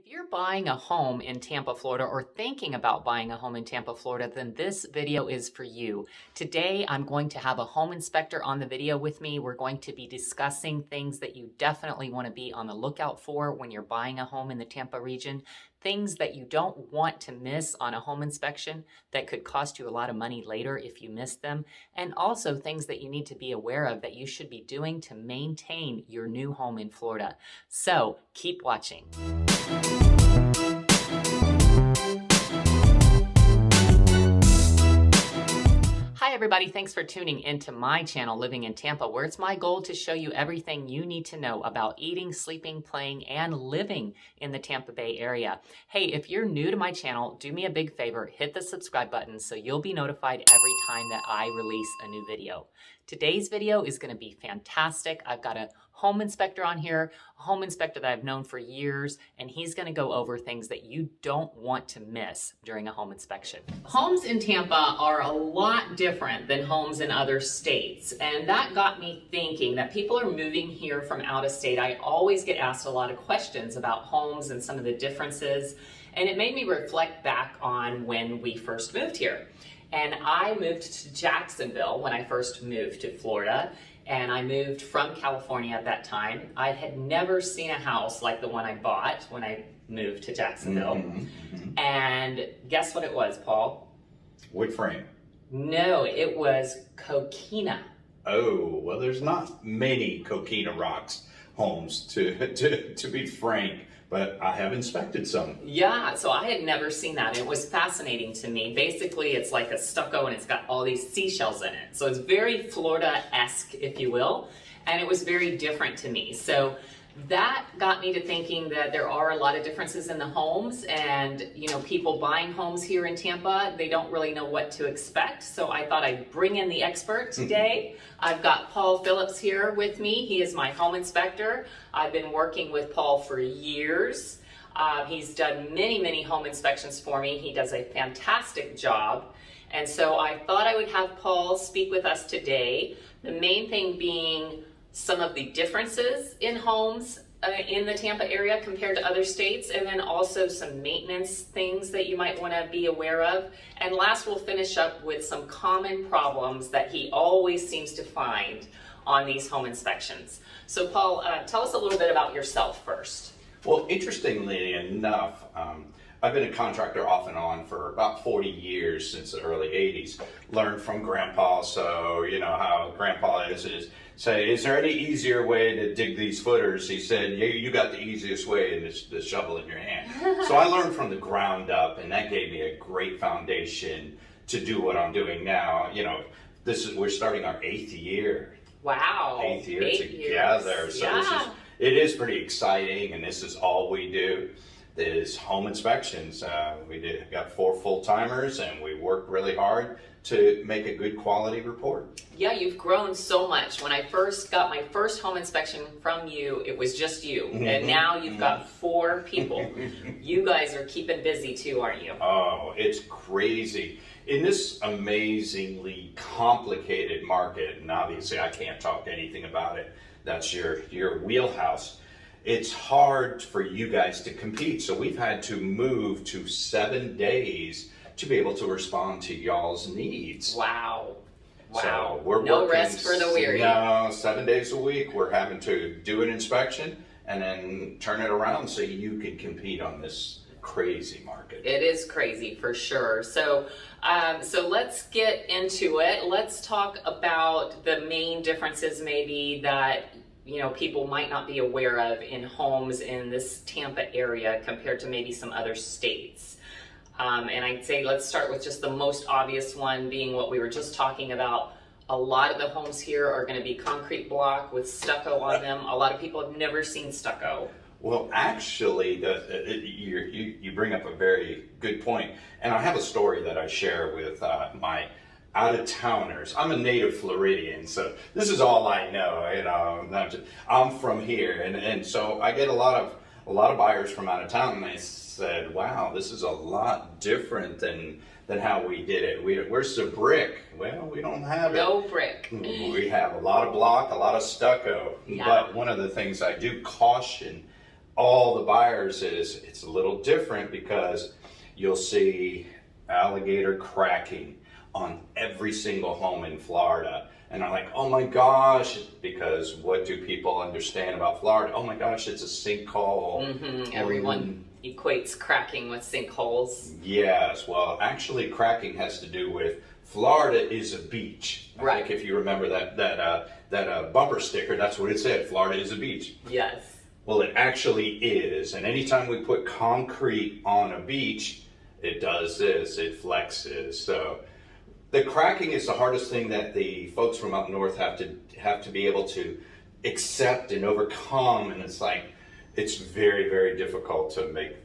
If you're buying a home in Tampa, Florida, or thinking about buying a home in Tampa, Florida, then this video is for you. Today, I'm going to have a home inspector on the video with me. We're going to be discussing things that you definitely want to be on the lookout for when you're buying a home in the Tampa region, things that you don't want to miss on a home inspection that could cost you a lot of money later if you miss them, and also things that you need to be aware of that you should be doing to maintain your new home in Florida. So keep watching. Hi everybody, thanks for tuning into my channel, Living in Tampa, where it's my goal to show you everything you need to know about eating, sleeping, playing, and living in the Tampa Bay area. Hey, if you're new to my channel, do me a big favor, hit the subscribe button so you'll be notified every time that I release a new video. Today's video is going to be fantastic. I've got a home inspector on here, a home inspector that I've known for years, and he's going to go over things that you don't want to miss during a home inspection. Homes in Tampa are a lot different than homes in other states, and that got me thinking that people are moving here from out of state. I always get asked a lot of questions about homes and some of the differences, and it made me reflect back on when we first moved here. And I moved to Jacksonville when I first moved to Florida, and I moved from California at that time. I had never seen a house like the one I bought when I moved to Jacksonville. And guess what it was, Paul? Wood frame. No, it was coquina. Oh, well, there's not many coquina rocks homes to be frank, but I have inspected some. Yeah, so I had never seen that. It was fascinating to me. Basically, it's like a stucco and it's got all these seashells in it. So it's very Florida-esque, if you will, and it was very different to me. So that got me to thinking that there are a lot of differences in the homes, and you know, people buying homes here in Tampa, they don't really know what to expect. So I thought I'd bring in the expert today. I've got Paul Phillips here with me. He is my home inspector. I've been working with Paul for years. He's done many home inspections for me. He does a fantastic job. And so I thought I would have Paul speak with us today. The main thing being some of the differences in homes in the Tampa area compared to other states, and then also some maintenance things that you might want to be aware of. And last, we'll finish up with some common problems that he always seems to find on these home inspections. So Paul, tell us a little bit about yourself first. Well, interestingly enough, I've been a contractor off and on for about 40 years, since the early 80s. Learned from Grandpa, so you know how Grandpa is say, is there any easier way to dig these footers? He said, you got the easiest way, and it's the shovel in your hand. So I learned from the ground up, and that gave me a great foundation to do what I'm doing now. You know, we're starting our 8th year. Wow. 8th year together. So yeah. It is pretty exciting, and this is all we do. Is home inspections. We got 4 full-timers, and we work really hard to make a good quality report. Yeah, you've grown so much. When I first got my first home inspection from you, it was just you. And now you've got 4 people. You guys are keeping busy too, aren't you? Oh, it's crazy. In this amazingly complicated market, and obviously I can't talk anything about it, that's your wheelhouse. It's hard for you guys to compete. So we've had to move to 7 days to be able to respond to y'all's needs. Wow. So we're no working, rest for the weary. No, 7 days a week. We're having to do an inspection and then turn it around so you can compete on this crazy market. It is crazy for sure. So let's get into it. Let's talk about the main differences maybe that you know people might not be aware of in homes in this Tampa area compared to maybe some other states. And I'd say let's start with just the most obvious one being what we were just talking about. A lot of the homes here are going to be concrete block with stucco on them. A lot of people have never seen stucco. Well, actually, you bring up a very good point. And I have a story that I share with my out-of-towners. I'm a native Floridian, so this is all I know. You know, I'm from here, and so I get a lot of buyers from out of town, and they said, "Wow, this is a lot different than how we did it. Where's the brick?" Well, we don't have it. No brick. We have a lot of block, a lot of stucco. Yeah. But one of the things I do caution all the buyers is it's a little different because you'll see alligator cracking on every single home in Florida. And I'm like, oh my gosh, because what do people understand about Florida? Oh my gosh, it's a sinkhole. Everyone equates cracking with sinkholes. Yes, well, actually cracking has to do with Florida is a beach. Right. Like if you remember that bumper sticker, that's what it said, Florida is a beach. Yes. Well, it actually is. And anytime we put concrete on a beach, it does this, it flexes. So the cracking is the hardest thing that the folks from up north have to be able to accept and overcome. And it's like, it's very, very difficult to make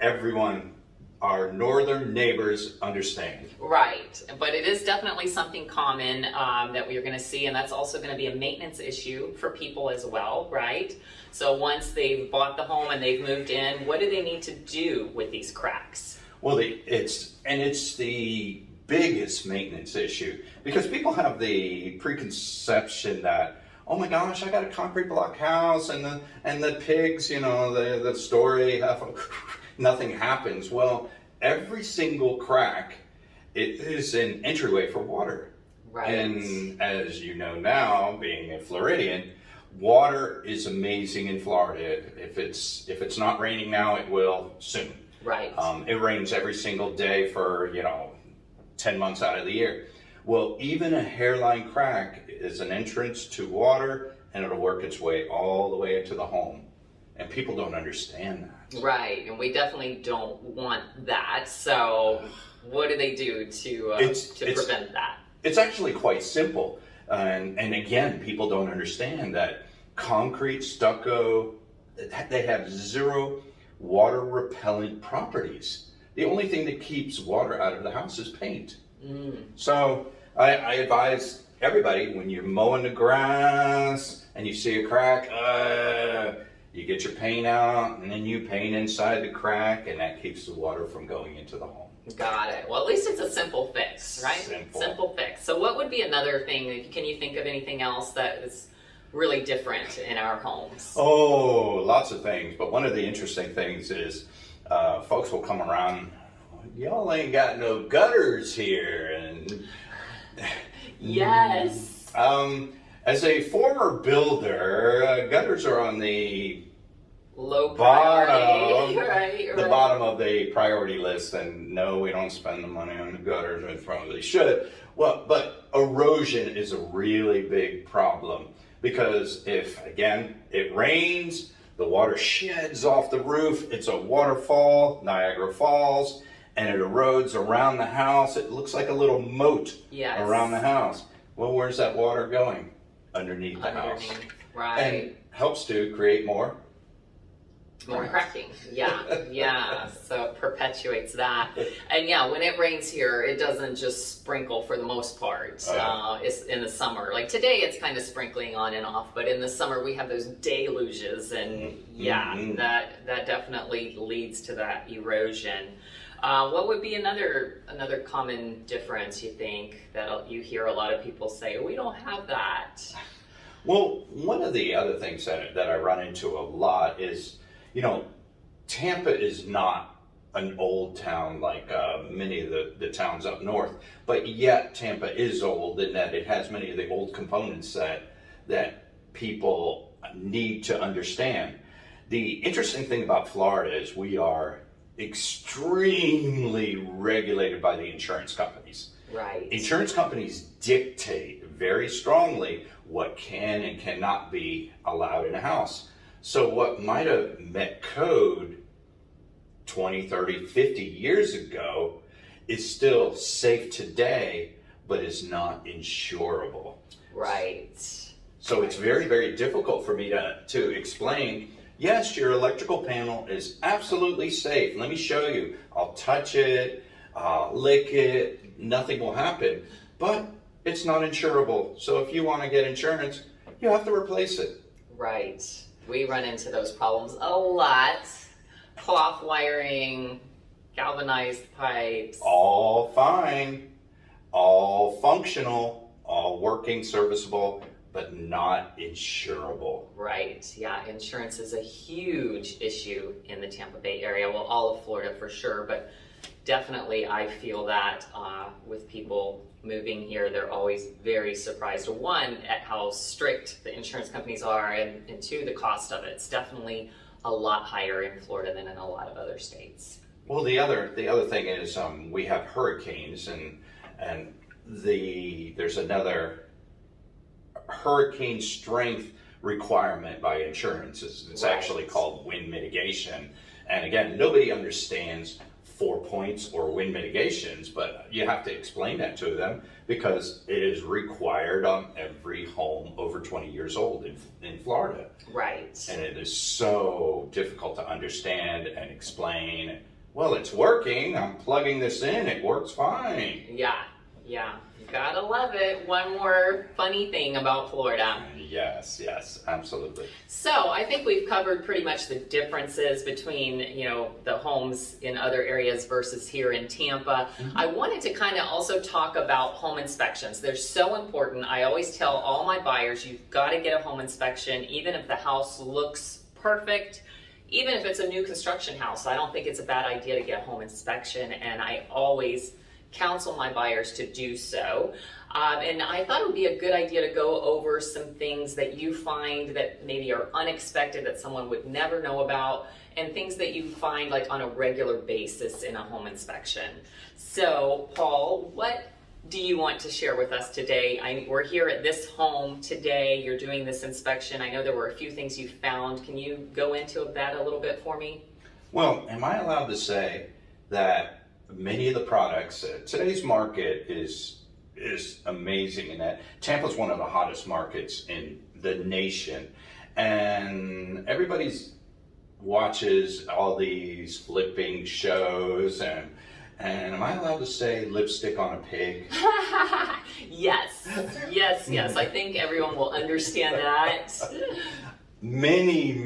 everyone, our northern neighbors, understand. Right, but it is definitely something common that we are going to see, and that's also going to be a maintenance issue for people as well, right? So once they've bought the home and they've moved in, what do they need to do with these cracks? Well, it's the biggest maintenance issue because people have the preconception that, oh my gosh, I got a concrete block house and the pigs, the story, nothing happens. Well, every single crack, it is an entryway for water. Right. And as you know now, being a Floridian, water is amazing in Florida. If it's not raining now, it will soon. Right. It rains every single day for 10 months out of the year. Well, even a hairline crack is an entrance to water, and it'll work its way all the way into the home. And people don't understand that. Right, and we definitely don't want that. So what do they do to prevent that? It's actually quite simple. And again, people don't understand that concrete, stucco, they have zero water repellent properties. The only thing that keeps water out of the house is paint. So I advise everybody, when you're mowing the grass and you see a crack, you get your paint out and then you paint inside the crack, and that keeps the water from going into the home. Got it. Well, at least it's a simple fix, right? Simple fix. So what would be another thing? Can you think of anything else that is really different in our homes? Oh, lots of things. But one of the interesting things is folks will come around, y'all ain't got no gutters here. And yes. As a former builder, gutters are on the low priority, the bottom of the priority list, and no, we don't spend the money on the gutters. We probably should. Well, but erosion is a really big problem because if, again, it rains, the water sheds off the roof, it's a waterfall, Niagara Falls, and it erodes around the house. It looks like a little moat around the house. Well, where's that water going? Underneath the house. Right. And helps to create more cracking. Yeah. So it perpetuates that. And when it rains here, it doesn't just sprinkle for the most part. It's in the summer. Like today, it's kind of sprinkling on and off, but in the summer we have those deluges, and that definitely leads to that erosion. What would be another common difference, you think, that you hear a lot of people say, we don't have that? Well, one of the other things that I run into a lot is, Tampa is not an old town like many of the towns up north, but yet Tampa is old in that it has many of the old components that people need to understand. The interesting thing about Florida is we are extremely regulated by the insurance companies. Right. Insurance companies dictate very strongly what can and cannot be allowed in a house. So what might have met code 20, 30, 50 years ago is still safe today, but is not insurable. Right. So it's very, very difficult for me to explain, yes, your electrical panel is absolutely safe. Let me show you. I'll touch it, lick it, nothing will happen. But it's not insurable. So if you want to get insurance, you have to replace it. Right. We run into those problems a lot. Cloth wiring, galvanized pipes. All fine, all functional, all working, serviceable, but not insurable. Right. Yeah. Insurance is a huge issue in the Tampa Bay area. Well, all of Florida for sure, but definitely I feel that with people moving here, they're always very surprised, one, at how strict the insurance companies are, and two, the cost of it. It's definitely a lot higher in Florida than in a lot of other states. Well, the other thing is we have hurricanes, and there's another hurricane strength requirement by insurance. It's Right. actually called wind mitigation. And again, nobody understands 4 points or wind mitigations, but you have to explain that to them because it is required on every home over 20 years old in Florida. Right. And it is so difficult to understand and explain. Well, it's working. I'm plugging this in. It works fine. Yeah. Yeah. You gotta love it. One more funny thing about Florida. Yes, absolutely. So I think we've covered pretty much the differences between, the homes in other areas versus here in Tampa. I wanted to kind of also talk about home inspections. They're so important. I always tell all my buyers, you've got to get a home inspection, even if the house looks perfect, even if it's a new construction house. I don't think it's a bad idea to get a home inspection, and I always counsel my buyers to do so. And I thought it would be a good idea to go over some things that you find that maybe are unexpected, that someone would never know about, and things that you find like on a regular basis in a home inspection. So, Paul, what do you want to share with us today? We're here at this home today. You're doing this inspection. I know there were a few things you found. Can you go into that a little bit for me? Well, am I allowed to say that many of the products, today's market is amazing in that Tampa's one of the hottest markets in the nation, and everybody's watches all these flipping shows, and am I allowed to say lipstick on a pig? Yes. I think everyone will understand that. Many,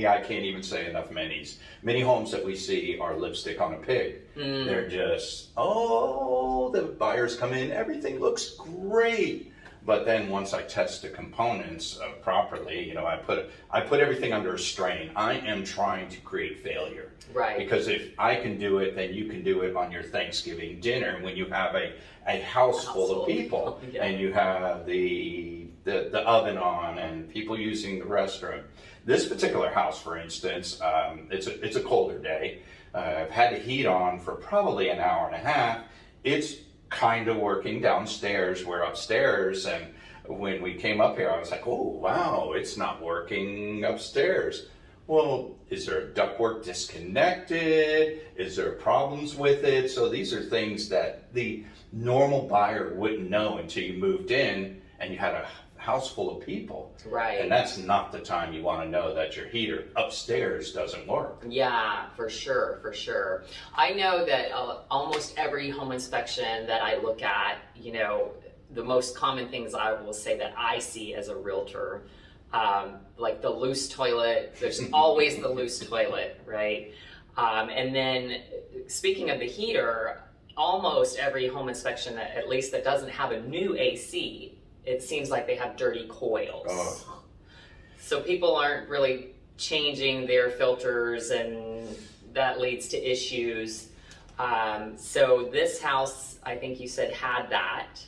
I can't even say enough manys. Many homes that we see are lipstick on a pig. They're just, the buyers come in, everything looks great. But then once I test the components properly, I put everything under a strain. I am trying to create failure. Right. Because if I can do it, then you can do it on your Thanksgiving dinner when you have a house full of people. Yeah. And you have the oven on and people using the restroom. This particular house, for instance, it's a colder day. I've had the heat on for probably an hour and a half. It's kind of working downstairs. We're upstairs, and when we came up here, I was like, oh wow, it's not working upstairs. Well, is there ductwork disconnected? Is there problems with it? So these are things that the normal buyer wouldn't know until you moved in and you had a house full of people. Right. And that's not the time you want to know that your heater upstairs doesn't work. Yeah, for sure. I know that almost every home inspection that I look at, the most common things I will say that I see as a realtor, like the loose toilet, there's always the loose toilet, right? And then speaking of the heater, almost every home inspection that doesn't have a new AC, it seems like they have dirty coils. Oh. So people aren't really changing their filters, and that leads to issues. So this house, I think you said, had that.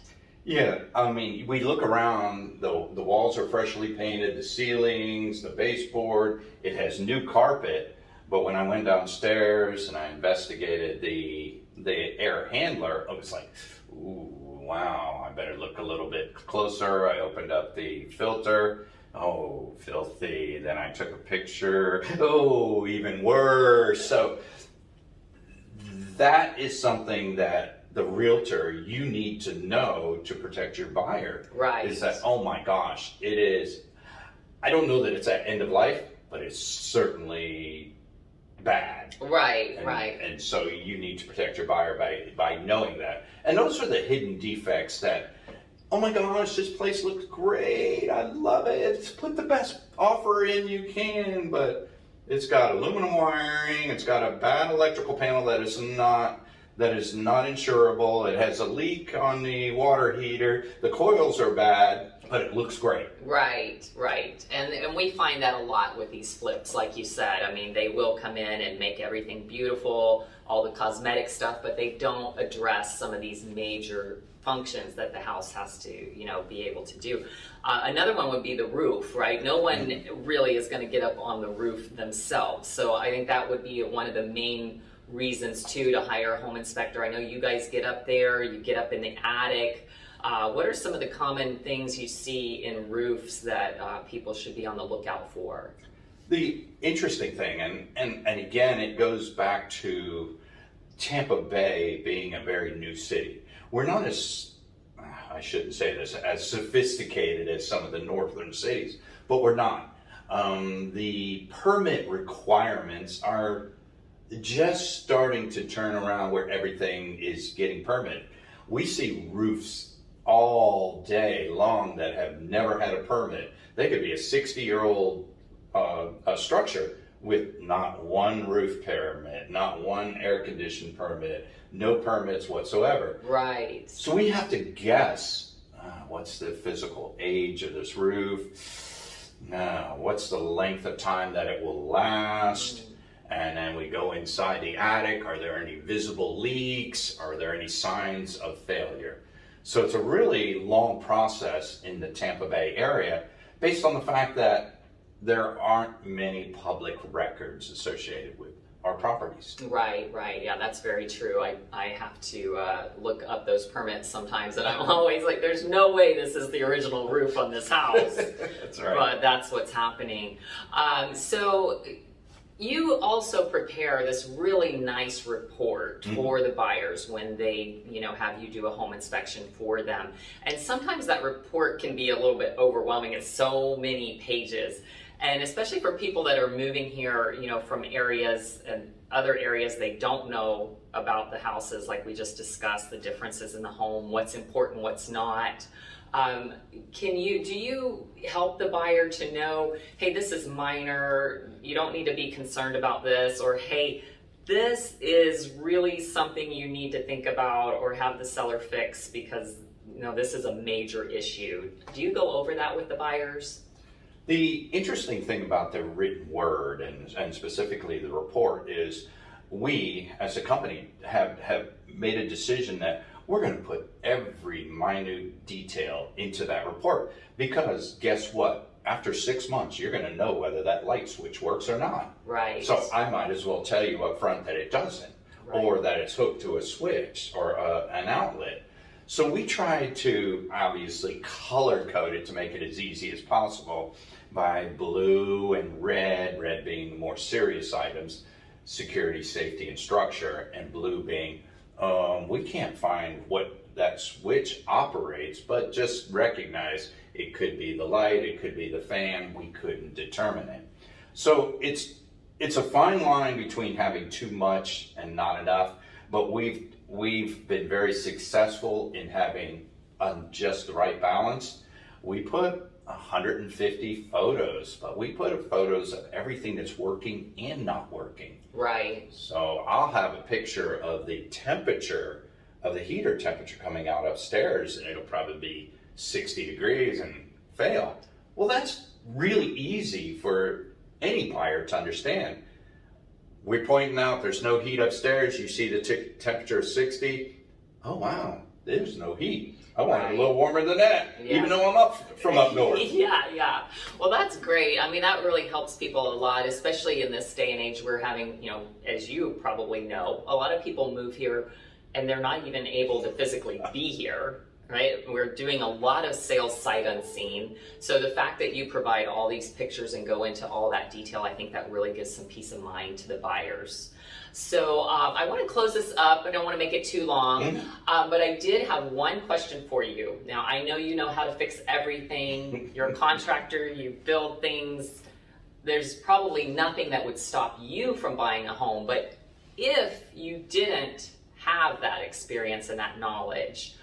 Yeah, I mean, we look around, the walls are freshly painted, the ceilings, the baseboard, it has new carpet, but when I went downstairs and I investigated the air handler, I was like, ooh, wow, I better look a little bit closer. I opened up the filter. Oh, filthy. Then I took a picture. Oh, even worse. So that is something that the realtor, you need to know to protect your buyer. Right. Is that, oh my gosh, it is, I don't know that it's at end of life, but it's certainly bad. Right. And so you need to protect your buyer by knowing that. And those are the hidden defects that, oh my gosh, this place looks great. I love it. Put the best offer in you can, but it's got aluminum wiring. It's got a bad electrical panel that is not that is not insurable. It has a leak on the water heater. The coils are bad, but it looks great. Right, right. And we find that a lot with these flips, like you said. I mean, they will come in and make everything beautiful, all the cosmetic stuff, but they don't address some of these major functions that the house has to, be able to do. Another one would be the roof, right? No one really is going to get up on the roof themselves. So I think that would be one of the main reasons too to hire a home inspector. I know you guys get up there, you get up in the attic. What are some of the common things you see in roofs that people should be on the lookout for? The interesting thing, and again, it goes back to Tampa Bay being a very new city. We're not as, I shouldn't say this, as sophisticated as some of the northern cities, but we're not. The permit requirements are just starting to turn around where everything is getting permitted. We see roofs all day long that have never had a permit. They could be a 60-year-old structure with not one roof permit, not one air conditioning permit, no permits whatsoever. Right. So we have to guess what's the physical age of this roof, what's the length of time that it will last, and then we go inside the attic. Are there any visible leaks? Are there any signs of failure? So it's a really long process in the Tampa Bay area based on the fact that there aren't many public records associated with our properties. Right, right. Yeah, that's very true. I have to look up those permits sometimes, and I'm always like, there's no way this is the original roof on this house. That's right. But that's what's happening. So you also prepare this really nice report for the buyers when they, have you do a home inspection for them. And sometimes that report can be a little bit overwhelming. It's so many pages. And especially for people that are moving here, from areas and other areas they don't know about the houses, like we just discussed, the differences in the home, what's important, what's not. Do you help the buyer to know, hey, this is minor, you don't need to be concerned about this, or hey, this is really something you need to think about or have the seller fix because this is a major issue. Do you go over that with the buyers? The interesting thing about the written word and specifically the report is we as a company have made a decision that we're going to put every minute detail into that report because guess what? After 6 months, you're going to know whether that light switch works or not. Right. So I might as well tell you up front that it doesn't, or that it's hooked to a switch or an outlet. So we try to obviously color code it to make it as easy as possible by blue and red being the more serious items, security, safety, and structure, and blue being, we can't find what that switch operates, but just recognize it could be the light, it could be the fan, we couldn't determine it. So it's a fine line between having too much and not enough, but we've been very successful in having just the right balance. We put 150 photos, but we put photos of everything that's working and not working. Right. So I'll have a picture of the temperature of the heater temperature coming out upstairs, and it'll probably be 60 degrees and fail. Well, that's really easy for any buyer to understand. We're pointing out there's no heat upstairs. You see the temperature is 60. Oh, wow, there's no heat. I want it a little warmer than that, even though I'm from up north. Yeah. Well, that's great. I mean, that really helps people a lot, especially in this day and age. We're having, as you probably know, a lot of people move here and they're not even able to physically be here. Right? We're doing a lot of sales sight unseen. So the fact that you provide all these pictures and go into all that detail, I think that really gives some peace of mind to the buyers. So I want to close this up. I don't want to make it too long, but I did have one question for you. Now, I know you know how to fix everything. You're a contractor, you build things. There's probably nothing that would stop you from buying a home, but if you didn't have that experience and that knowledge,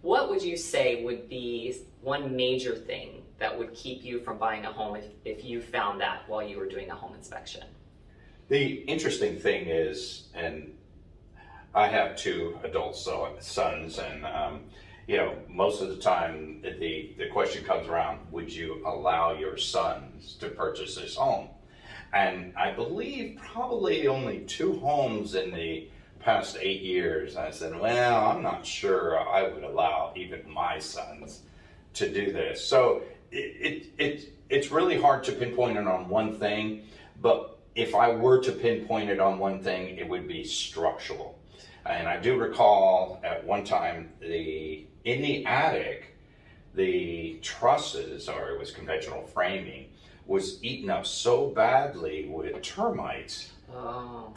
what would you say would be one major thing that would keep you from buying a home if you found that while you were doing a home inspection? The interesting thing is, and I have two adult sons, and you know, most of the time the question comes around: would you allow your sons to purchase this home? And I believe probably only 2 homes in the past 8 years. I said, well, I'm not sure I would allow even my sons to do this. So it's really hard to pinpoint it on one thing, but if I were to pinpoint it on one thing, it would be structural. And I do recall at one time in the attic, the trusses, or it was conventional framing, was eaten up so badly with termites. Oh.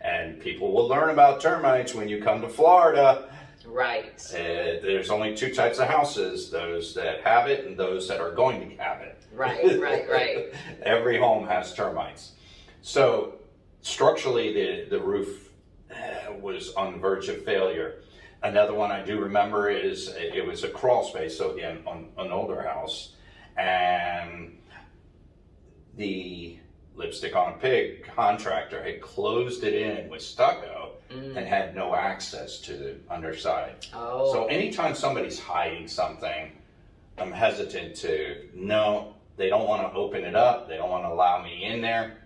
And people will learn about termites when you come to Florida. Right. There's only 2 types of houses, those that have it and those that are going to have it. Right. Every home has termites. So structurally, the roof was on the verge of failure. Another one I do remember is it was a crawl space, so again, on an older house. And the lipstick on a pig contractor had closed it in with stucco and had no access to the underside. Oh. So anytime somebody's hiding something, I'm hesitant no, they don't want to open it up, they don't want to allow me in there,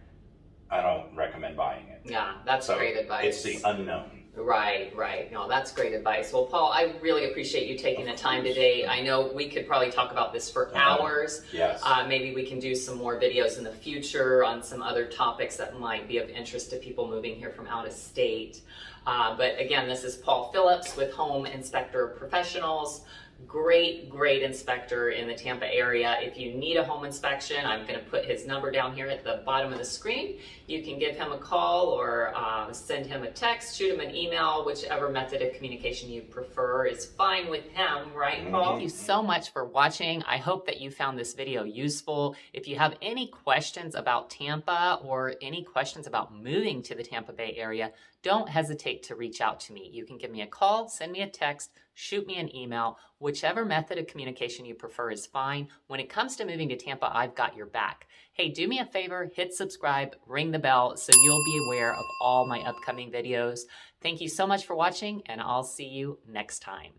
I don't recommend buying it. Yeah, that's great advice. It's the unknown. Right. No, that's great advice. Well, Paul, I really appreciate you taking the time today. I know we could probably talk about this for hours. Yes. Maybe we can do some more videos in the future on some other topics that might be of interest to people moving here from out of state. But again, this is Paul Phillips with Home Inspector Professionals. Great inspector in the Tampa area. If you need a home inspection, I'm going to put his number down here at the bottom of the screen. You can give him a call or send him a text, shoot him an email, whichever method of communication you prefer is fine with him, right, Paul? Thank you so much for watching. I hope that you found this video useful. If you have any questions about Tampa or any questions about moving to the Tampa Bay area, don't hesitate to reach out to me. You can give me a call, send me a text, shoot me an email. Whichever method of communication you prefer is fine. When it comes to moving to Tampa, I've got your back. Hey, do me a favor, hit subscribe, ring the bell so you'll be aware of all my upcoming videos. Thank you so much for watching, and I'll see you next time.